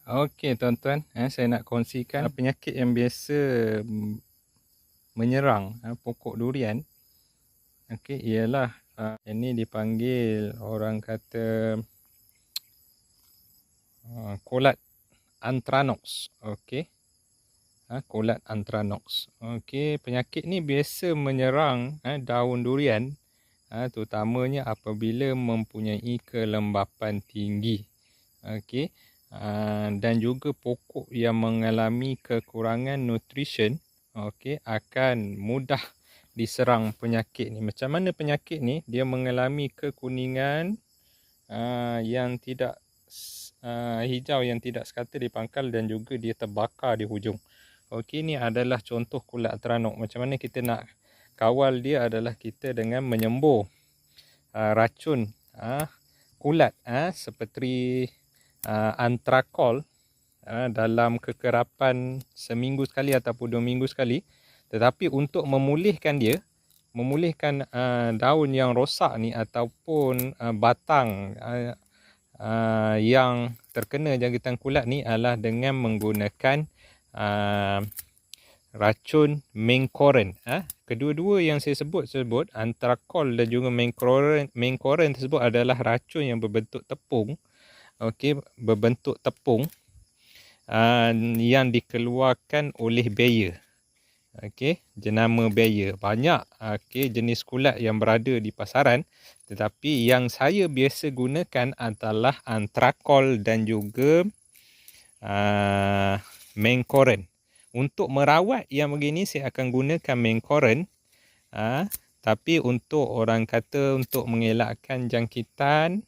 Okey tuan-tuan, saya nak kongsikan penyakit yang biasa menyerang pokok durian. Okey, ialah ini dipanggil orang kata Colat anthranox. Okey. Colat anthranox. Okey, penyakit ni biasa menyerang daun durian, terutamanya apabila mempunyai kelembapan tinggi. Okey. Dan juga pokok yang mengalami kekurangan nutrition, okey, akan mudah diserang penyakit ni. Macam mana penyakit ni? Dia mengalami kekuningan yang tidak hijau yang tidak sekata di pangkal, dan juga dia terbakar di hujung. Okey, ni adalah contoh Colat anthranox. Macam mana kita nak kawal dia adalah kita dengan menyembur racun kulat seperti antrakol dalam kekerapan seminggu sekali ataupun 2 minggu sekali. Tetapi untuk memulihkan dia, memulihkan daun yang rosak ni ataupun batang yang terkena jangkitan kulat ni adalah dengan menggunakan racun menkoren. Kedua-dua yang saya sebut antrakol dan juga menkoren tersebut adalah racun yang berbentuk tepung. Okey, berbentuk tepung yang dikeluarkan oleh Bayer. Okey, jenama Bayer. Banyak jenis kulat yang berada di pasaran, tetapi yang saya biasa gunakan adalah antrakol dan juga menkoren. Untuk merawat yang begini saya akan gunakan menkoren. Tapi untuk orang kata untuk mengelakkan jangkitan,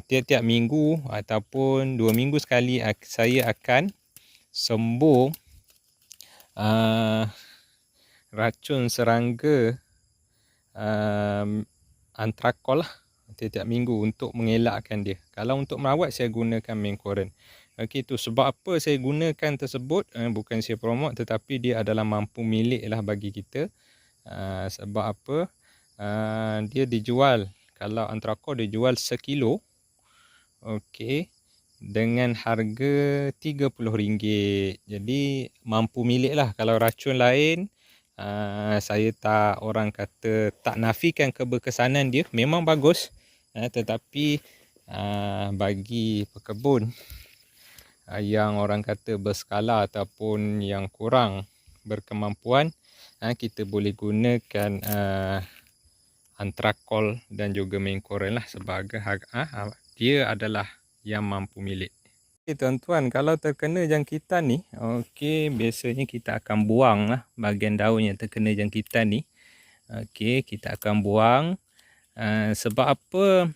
tiap-tiap minggu ataupun 2 minggu sekali saya akan sembur racun serangga antrakol lah tiap-tiap minggu untuk mengelakkan dia. Kalau untuk merawat saya gunakan menkoren. Okey, tu sebab apa saya gunakan tersebut, bukan saya promote, tetapi dia adalah mampu milik lah bagi kita. Sebab apa? Dia dijual, kalau antrakol dijual sekilo, okey, dengan harga RM30. Jadi mampu milik lah. Kalau racun lain, saya tak, orang kata, tak nafikan keberkesanan dia, memang bagus. Tetapi bagi pekebun yang orang kata berskala ataupun yang kurang berkemampuan, kita boleh gunakan antrakol dan juga menkoren lah sebagai dia adalah yang mampu milik. Okay, tuan-tuan, kalau terkena jangkitan ni, okey, biasanya kita akan buang lah bahagian daun yang terkena jangkitan ni. Okey, kita akan buang. Sebab apa?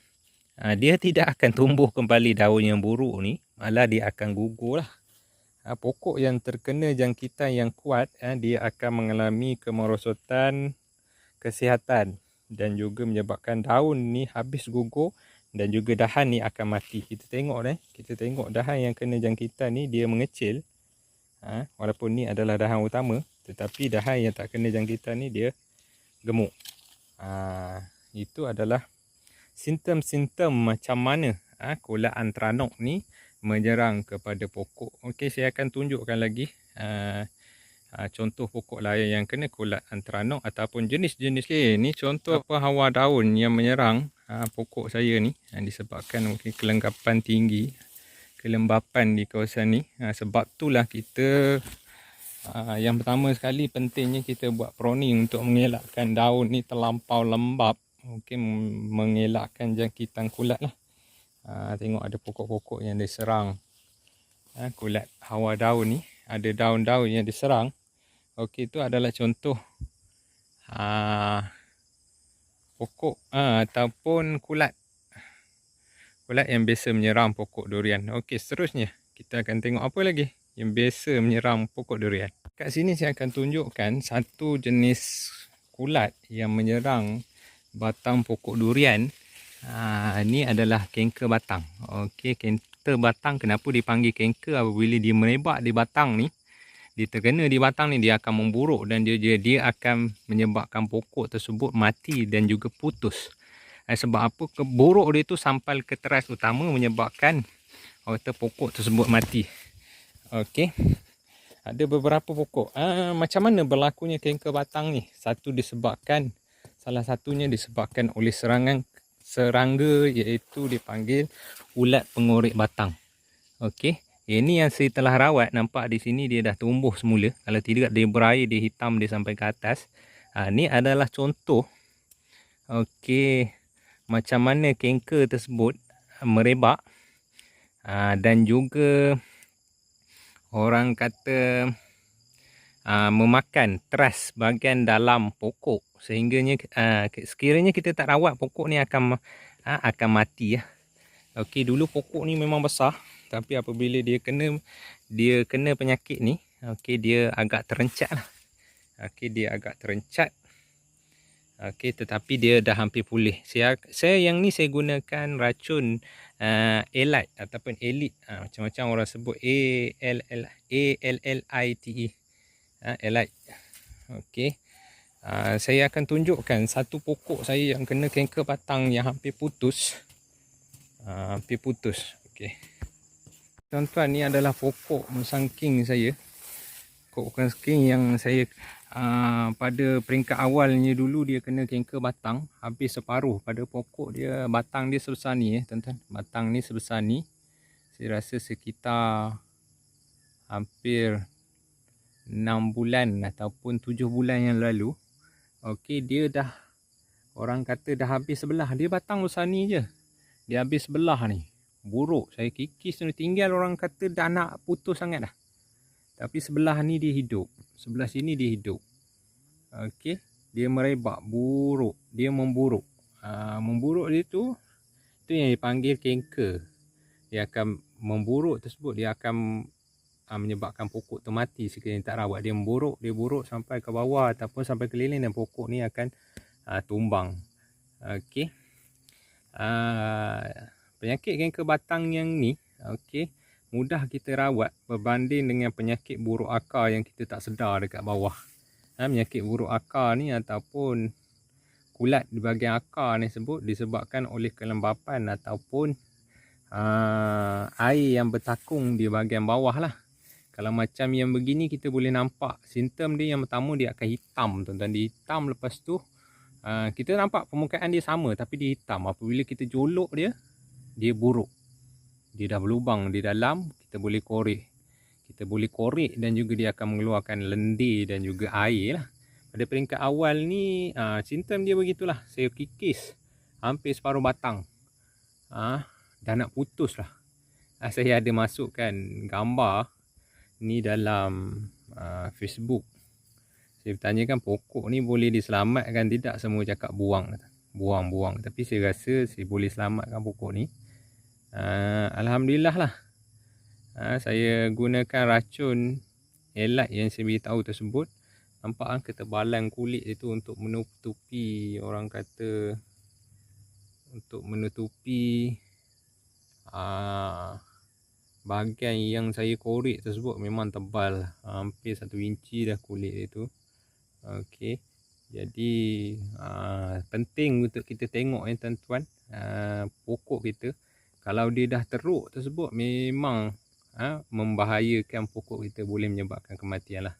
Dia tidak akan tumbuh kembali daun yang buruk ni, malah dia akan gugur lah. Pokok yang terkena jangkitan yang kuat, dia akan mengalami kemerosotan kesihatan dan juga menyebabkan daun ni habis gugur dan juga dahan ni akan mati. Kita tengok dahan yang kena jangkitan ni dia mengecil. Walaupun ni adalah dahan utama, tetapi dahan yang tak kena jangkitan ni dia gemuk. Itu adalah simptom-simptom macam mana Colat anthranox ni menyerang kepada pokok. Okey, saya akan tunjukkan lagi contoh pokok lain yang kena Colat anthranox ataupun jenis-jenis. Okay, ni contoh hawa daun yang menyerang pokok saya ni, disebabkan mungkin kelembapan tinggi, kelembapan di kawasan ni. Sebab itulah kita yang pertama sekali pentingnya kita buat pruning untuk mengelakkan daun ni terlampau lembap. Mungkin mengelakkan jangkitan kulat lah. Tengok ada pokok-pokok yang diserang kulat hawa daun ni. Ada daun-daun yang diserang. Okey, itu adalah contoh pokok ataupun kulat yang biasa menyerang pokok durian. Okey, seterusnya kita akan tengok apa lagi yang biasa menyerang pokok durian. Kat sini saya akan tunjukkan satu jenis kulat yang menyerang batang pokok durian. Ini adalah kanker batang. Okey, kanker batang kenapa dipanggil kanker? Apabila dia merebak di batang ni, dia terkena di batang ni, dia akan memburuk dan dia akan menyebabkan pokok tersebut mati dan juga putus. Sebab apa? Keburuk dia tu sampai ke teras utama, menyebabkan orang kata pokok tersebut mati. Okey. Ada beberapa pokok. Macam mana berlakunya kanker batang ni? Salah satunya disebabkan oleh serangga iaitu dipanggil ulat pengorek batang. Okey. Ini yang saya telah rawat, nampak di sini dia dah tumbuh semula. Kalau tidak dia berair, dia hitam dia sampai ke atas. Ni adalah contoh. Okey, macam mana kanker tersebut merebak. Dan juga orang kata memakan teras bahagian dalam pokok, sehingganya sekiranya kita tak rawat, pokok ni akan mati ya. Okey, dulu pokok ni memang besar, tapi apabila dia kena penyakit ni, okey, dia agak terencat lah. Okey, dia agak terencat. Okey, tetapi dia dah hampir pulih. Saya yang ni saya gunakan racun Elite ataupun Elite, macam-macam orang sebut, ALLITE, Elite. Okey. Saya akan tunjukkan satu pokok saya yang kena kanker batang yang hampir putus. Okey. Tuan-tuan, ni adalah pokok musang king saya. Pokok musang king yang saya pada peringkat awalnya dulu dia kena kanker batang, habis separuh pada pokok dia. Batang dia sebesar ni tuan-tuan. Batang ni sebesar ni. Saya rasa sekitar hampir 6 bulan ataupun 7 bulan yang lalu. Okey, dia dah, orang kata dah habis sebelah. Dia batang besar ni je, dia habis sebelah ni. Buruk, saya kikis ni, tinggal orang kata dah nak putus sangat dah. Tapi sebelah ni dia hidup, sebelah sini dia hidup. Okey, dia merebak, buruk, dia memburuk. Memburuk dia tu yang dipanggil kanker. Dia akan memburuk tersebut, dia akan menyebabkan pokok tu mati sekiranya tak rawat. Dia buruk sampai ke bawah ataupun sampai keliling, dan pokok ni akan tumbang. Okey. Penyakit kanker batang yang ni, okey, mudah kita rawat berbanding dengan penyakit buruk akar yang kita tak sedar dekat bawah. Penyakit buruk akar ni ataupun kulat di bahagian akar ni disebabkan oleh kelembapan ataupun air yang bertakung di bahagian bawah lah. Kalau macam yang begini, kita boleh nampak simptom dia. Yang pertama, dia akan hitam tuan-tuan. Dia hitam, lepas tu kita nampak permukaan dia sama tapi dia hitam. Apabila kita jolok dia buruk. Dia dah berlubang di dalam, kita boleh korek dan juga dia akan mengeluarkan lendir dan juga air lah. Pada peringkat awal ni simptom dia begitulah. Saya kikis hampir separuh batang, dah nak putus lah. Saya ada masukkan gambar ni dalam Facebook. Saya bertanyakan pokok ni boleh diselamatkan tidak. Semua cakap buang. Tapi saya rasa saya boleh selamatkan pokok ni. Alhamdulillah lah. Saya gunakan racun Elite yang saya beritahu tersebut. Nampak ketebalan kulit itu untuk menutupi, orang kata, untuk menutupi bahagian yang saya korek tersebut memang tebal. Hampir 1 inci dah kulit itu. Okey. Jadi penting untuk kita tengok tuan-tuan, pokok kita. Kalau dia dah teruk tersebut, memang membahayakan pokok kita, boleh menyebabkan kematian lah.